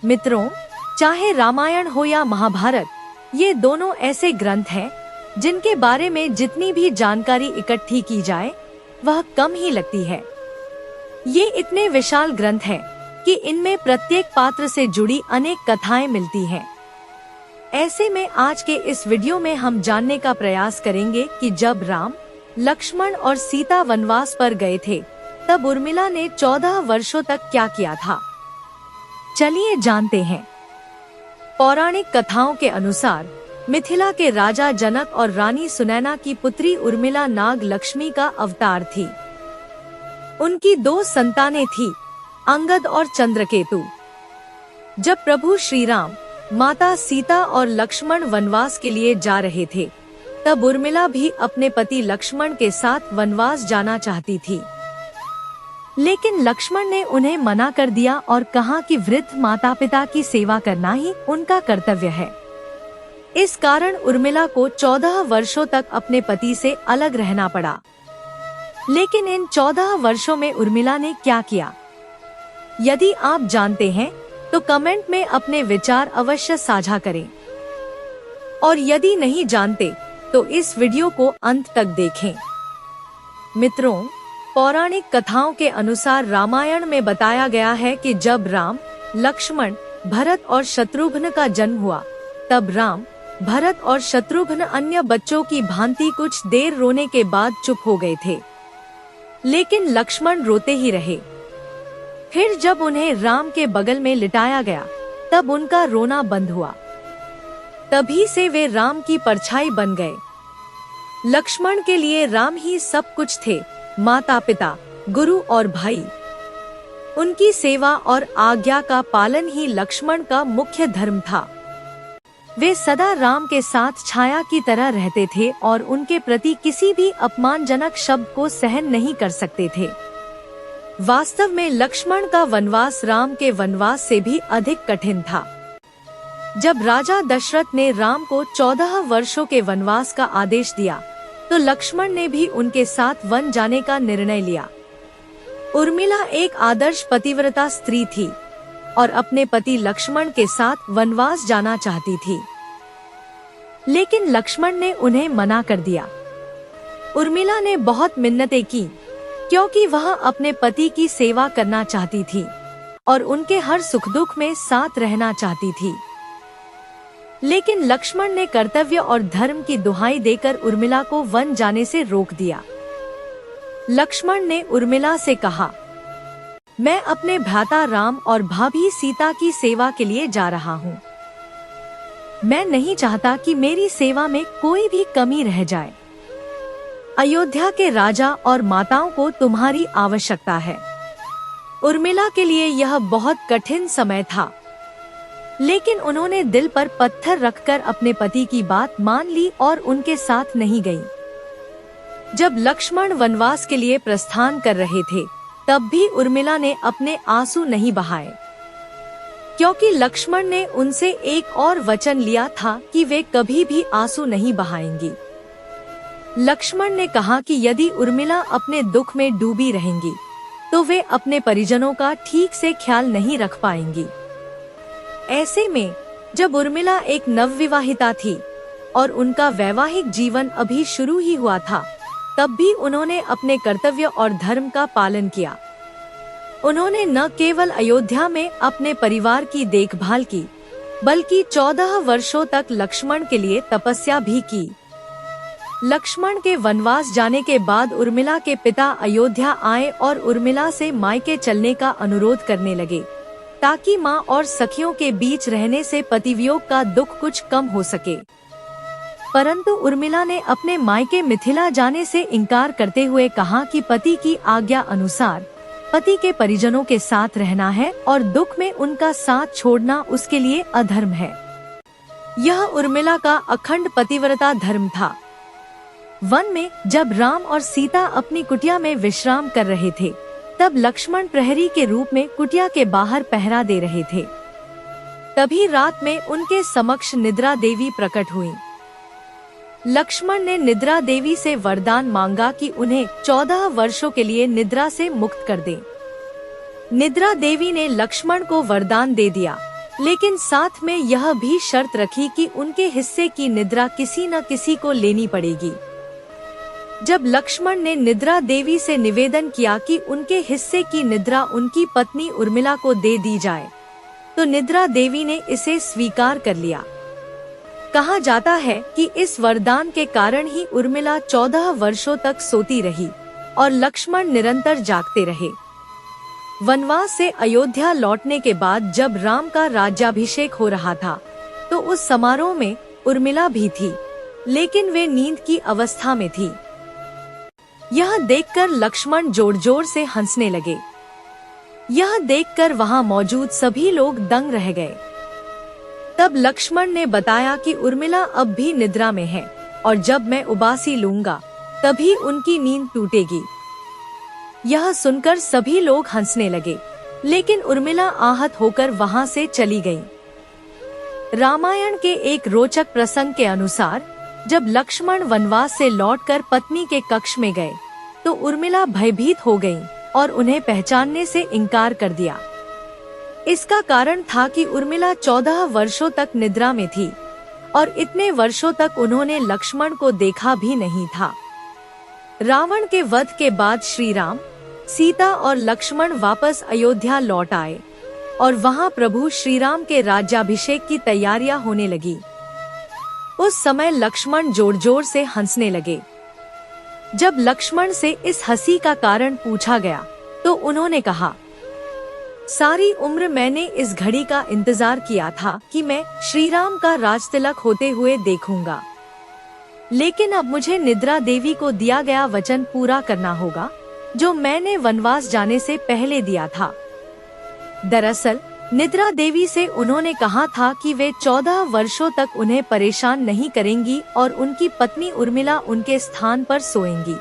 मित्रों, चाहे रामायण हो या महाभारत, ये दोनों ऐसे ग्रंथ हैं जिनके बारे में जितनी भी जानकारी इकट्ठी की जाए वह कम ही लगती है। ये इतने विशाल ग्रंथ हैं कि इनमें प्रत्येक पात्र से जुड़ी अनेक कथाएं मिलती हैं। ऐसे में आज के इस वीडियो में हम जानने का प्रयास करेंगे कि जब राम, लक्ष्मण और सीता वनवास पर गए थे तब उर्मिला ने 14 वर्षों तक क्या किया था। चलिए जानते हैं। पौराणिक कथाओं के अनुसार मिथिला के राजा जनक और रानी सुनैना की पुत्री उर्मिला नाग लक्ष्मी का अवतार थी। उनकी 2 संतानें थी, अंगद और चंद्रकेतु। जब प्रभु श्री राम, माता सीता और लक्ष्मण वनवास के लिए जा रहे थे तब उर्मिला भी अपने पति लक्ष्मण के साथ वनवास जाना चाहती थी, लेकिन लक्ष्मण ने उन्हें मना कर दिया और कहा कि वृद्ध माता पिता की सेवा करना ही उनका कर्तव्य है। इस कारण उर्मिला को 14 वर्षों तक अपने पति से अलग रहना पड़ा। लेकिन इन 14 वर्षों में उर्मिला ने क्या किया? यदि आप जानते हैं तो कमेंट में अपने विचार अवश्य साझा करें, और यदि नहीं जानते तो इस वीडियो को अंत तक देखें। मित्रों, पौराणिक कथाओं के अनुसार रामायण में बताया गया है कि जब राम, लक्ष्मण, भरत और शत्रुघ्न का जन्म हुआ तब राम, भरत और शत्रुघ्न अन्य बच्चों की भांति कुछ देर रोने के बाद चुप हो गए थे, लेकिन लक्ष्मण रोते ही रहे। फिर जब उन्हें राम के बगल में लिटाया गया तब उनका रोना बंद हुआ। तभी से वे राम की परछाई बन गए। लक्ष्मण के लिए राम ही सब कुछ थे, माता पिता, गुरु और भाई। उनकी सेवा और आज्ञा का पालन ही लक्ष्मण का मुख्य धर्म था। वे सदा राम के साथ छाया की तरह रहते थे और उनके प्रति किसी भी अपमानजनक शब्द को सहन नहीं कर सकते थे। वास्तव में लक्ष्मण का वनवास राम के वनवास से भी अधिक कठिन था। जब राजा दशरथ ने राम को 14 वर्षों के वनवास का आदेश दिया तो लक्ष्मण ने भी उनके साथ वन जाने का निर्णय लिया। उर्मिला एक आदर्श पतिव्रता स्त्री थी और अपने पति लक्ष्मण के साथ वनवास जाना चाहती थी, लेकिन लक्ष्मण ने उन्हें मना कर दिया। उर्मिला ने बहुत मिन्नतें की क्योंकि वह अपने पति की सेवा करना चाहती थी और उनके हर सुख दुख में साथ रहना चाहती थी। लेकिन लक्ष्मण ने कर्तव्य और धर्म की दुहाई देकर उर्मिला को वन जाने से रोक दिया। लक्ष्मण ने उर्मिला से कहा, मैं अपने भ्राता राम और भाभी सीता की सेवा के लिए जा रहा हूँ। मैं नहीं चाहता कि मेरी सेवा में कोई भी कमी रह जाए। अयोध्या के राजा और माताओं को तुम्हारी आवश्यकता है। उर्मिला के लिए यह बहुत कठिन समय था, लेकिन उन्होंने दिल पर पत्थर रखकर अपने पति की बात मान ली और उनके साथ नहीं गई। जब लक्ष्मण वनवास के लिए प्रस्थान कर रहे थे तब भी उर्मिला ने अपने आंसू नहीं बहाए, क्योंकि लक्ष्मण ने उनसे एक और वचन लिया था कि वे कभी भी आंसू नहीं बहाएंगी। लक्ष्मण ने कहा कि यदि उर्मिला अपने दुख में डूबी रहेंगी तो वे अपने परिजनों का ठीक से ख्याल नहीं रख पाएंगी। ऐसे में जब उर्मिला एक नवविवाहिता थी और उनका वैवाहिक जीवन अभी शुरू ही हुआ था, तब भी उन्होंने अपने कर्तव्य और धर्म का पालन किया। उन्होंने न केवल अयोध्या में अपने परिवार की देखभाल की, बल्कि 14 वर्षों तक लक्ष्मण के लिए तपस्या भी की। लक्ष्मण के वनवास जाने के बाद उर्मिला के पिता अयोध्या आए और उर्मिला से मायके चलने का अनुरोध करने लगे, ताकि माँ और सखियों के बीच रहने से पतिवियोग का दुख कुछ कम हो सके। परंतु उर्मिला ने अपने मायके मिथिला जाने से इनकार करते हुए कहा कि पति की आज्ञा अनुसार पति के परिजनों के साथ रहना है और दुख में उनका साथ छोड़ना उसके लिए अधर्म है। यह उर्मिला का अखंड पतिव्रता धर्म था। वन में जब राम और सीता अपनी कुटिया में विश्राम कर रहे थे तब लक्ष्मण प्रहरी के रूप में कुटिया के बाहर पहरा दे रहे थे। तभी रात में उनके समक्ष निद्रा देवी प्रकट हुई। लक्ष्मण ने निद्रा देवी से वरदान मांगा कि उन्हें 14 वर्षों के लिए निद्रा से मुक्त कर दे। निद्रा देवी ने लक्ष्मण को वरदान दे दिया लेकिन साथ में यह भी शर्त रखी कि उनके हिस्से की निद्रा किसी न किसी को लेनी पड़ेगी। जब लक्ष्मण ने निद्रा देवी से निवेदन किया कि उनके हिस्से की निद्रा उनकी पत्नी उर्मिला को दे दी जाए, तो निद्रा देवी ने इसे स्वीकार कर लिया। कहा जाता है कि इस वरदान के कारण ही उर्मिला 14 वर्षों तक सोती रही और लक्ष्मण निरंतर जागते रहे। वनवास से अयोध्या लौटने के बाद जब राम का राज्याभिषेक हो रहा था, तो उस समारोह में उर्मिला भी थी, लेकिन वे नींद की अवस्था में थी। यह देखकर लक्ष्मण जोर जोर से हंसने लगे। यह देखकर वहां मौजूद सभी लोग दंग रह गए। तब लक्ष्मण ने बताया कि उर्मिला अब भी निद्रा में है और जब मैं उबासी लूंगा तभी उनकी नींद टूटेगी। यह सुनकर सभी लोग हंसने लगे, लेकिन उर्मिला आहत होकर वहां से चली गई। रामायण के एक रोचक प्रसंग के अनुसार जब लक्ष्मण वनवास से लौटकर पत्नी के कक्ष में गए, तो उर्मिला भयभीत हो गईं और उन्हें पहचानने से इनकार कर दिया। इसका कारण था कि उर्मिला 14 वर्षों तक निद्रा में थी और इतने वर्षों तक उन्होंने लक्ष्मण को देखा भी नहीं था। रावण के वध के बाद श्री राम, सीता और लक्ष्मण वापस अयोध्या लौट आए और वहां प्रभु श्री राम के राज्याभिषेक की तैयारियां होने लगी। उस समय लक्ष्मण जोर जोर से हंसने लगे। जब लक्ष्मण से इस हंसी का कारण पूछा गया, तो उन्होंने कहा, सारी उम्र मैंने इस घड़ी का इंतजार किया था कि मैं श्री राम का राजतिलक होते हुए देखूंगा, लेकिन अब मुझे निद्रा देवी को दिया गया वचन पूरा करना होगा, जो मैंने वनवास जाने से पहले दिया था। दरअसल निद्रा देवी से उन्होंने कहा था कि वे 14 वर्षों तक उन्हें परेशान नहीं करेंगी और उनकी पत्नी उर्मिला उनके स्थान पर सोएंगी।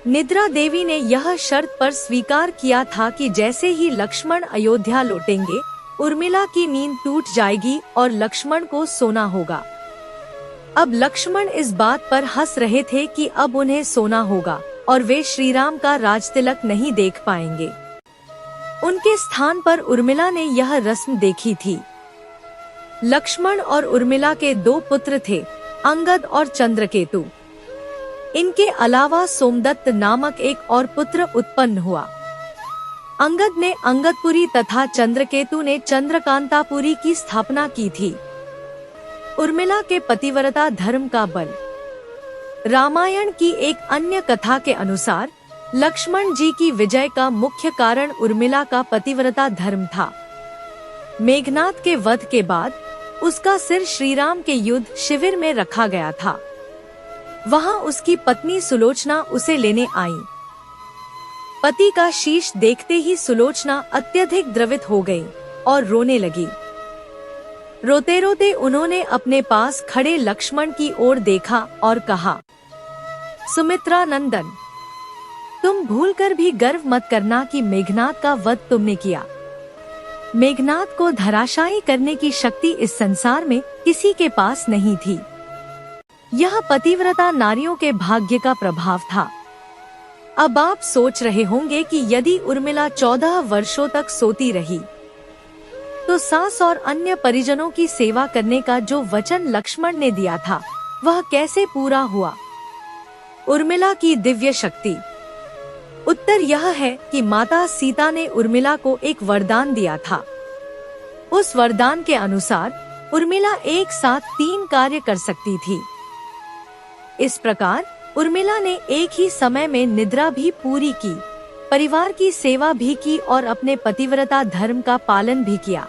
निद्रा देवी ने यह शर्त पर स्वीकार किया था कि जैसे ही लक्ष्मण अयोध्या लौटेंगे, उर्मिला की नींद टूट जाएगी और लक्ष्मण को सोना होगा। अब लक्ष्मण इस बात पर हंस रहे थे कि अब उन्हें सोना होगा और वे श्री राम का राजतिलक नहीं देख पाएंगे। उनके स्थान पर उर्मिला ने यह रस्म देखी थी। लक्ष्मण और उर्मिला के 2 पुत्र थे, अंगद और चंद्रकेतु। इनके अलावा सोमदत्त नामक एक और पुत्र उत्पन्न हुआ। अंगद ने अंगदपुरी तथा चंद्रकेतु ने चंद्रकांतापुरी की स्थापना की थी। उर्मिला के पतिव्रता धर्म का बल। रामायण की एक अन्य कथा के अनुसार लक्ष्मण जी की विजय का मुख्य कारण उर्मिला का पतिव्रता धर्म था। मेघनाद के वध के बाद उसका सिर श्रीराम के युद्ध शिविर में रखा गया था। वहां उसकी पत्नी सुलोचना उसे लेने आई। पति का शीश देखते ही सुलोचना अत्यधिक द्रवित हो गई और रोने लगी। रोते रोते उन्होंने अपने पास खड़े लक्ष्मण की ओर देखा और कहा, सुमित्रा नंदन, तुम भूलकर भी गर्व मत करना कि मेघनाद का वध तुमने किया। मेघनाद को धराशायी करने की शक्ति इस संसार में किसी के पास नहीं थी। यह पतिव्रता नारियों के भाग्य का प्रभाव था। अब आप सोच रहे होंगे कि यदि उर्मिला 14 वर्षों तक सोती रही, तो सास और अन्य परिजनों की सेवा करने का जो वचन लक्ष्मण ने दिया था, वह कैसे पूरा हुआ? उर्मिला की दिव्य शक्ति। उत्तर यह है कि माता सीता ने उर्मिला को एक वरदान दिया था। उस वरदान के अनुसार उर्मिला एक साथ 3 कार्य कर सकती थी। इस प्रकार उर्मिला ने एक ही समय में निद्रा भी पूरी की, परिवार की सेवा भी की और अपने पतिव्रता धर्म का पालन भी किया।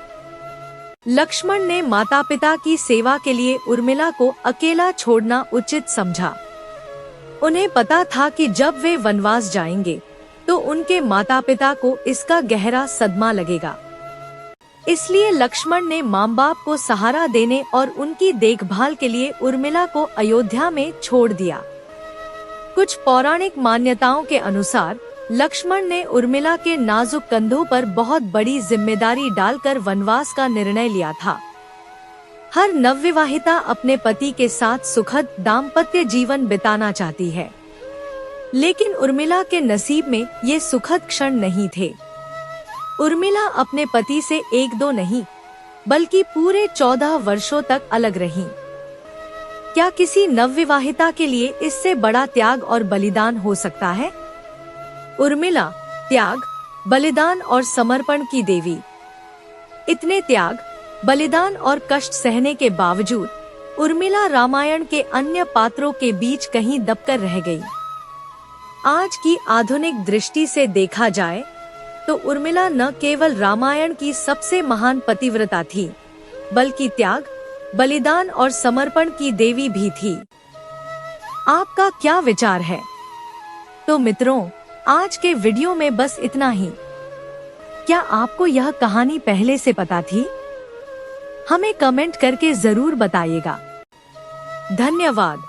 लक्ष्मण ने माता पिता की सेवा के लिए उर्मिला को अकेला छोड़ना उचित समझा। उन्हें पता था कि जब वे वनवास जाएंगे तो उनके माता पिता को इसका गहरा सदमा लगेगा। इसलिए लक्ष्मण ने माँ बाप को सहारा देने और उनकी देखभाल के लिए उर्मिला को अयोध्या में छोड़ दिया। कुछ पौराणिक मान्यताओं के अनुसार लक्ष्मण ने उर्मिला के नाजुक कंधों पर बहुत बड़ी जिम्मेदारी डालकर वनवास का निर्णय लिया था। हर नवविवाहिता अपने पति के साथ सुखद दाम्पत्य जीवन बिताना चाहती है, लेकिन उर्मिला के नसीब में ये सुखद क्षण नहीं थे। उर्मिला अपने पति से 1-2 नहीं, बल्कि पूरे 14 वर्षों तक अलग रहीं। क्या किसी नवविवाहिता के लिए इससे बड़ा त्याग और बलिदान हो सकता है? उर्मिला त्याग, बलिदान और समर्पण की देवी। इतने त्याग, बलिदान और कष्ट सहने के बावजूद उर्मिला रामायण के अन्य पात्रों के बीच कहीं दबकर रह गई। आज की आधुनिक दृष्टि से देखा जाए तो उर्मिला न केवल रामायण की सबसे महान पतिव्रता थी, बल्कि त्याग, बलिदान और समर्पण की देवी भी थी। आपका क्या विचार है? तो मित्रों, आज के वीडियो में बस इतना ही। क्या आपको यह कहानी पहले से पता थी? हमें कमेंट करके जरूर बताइएगा। धन्यवाद।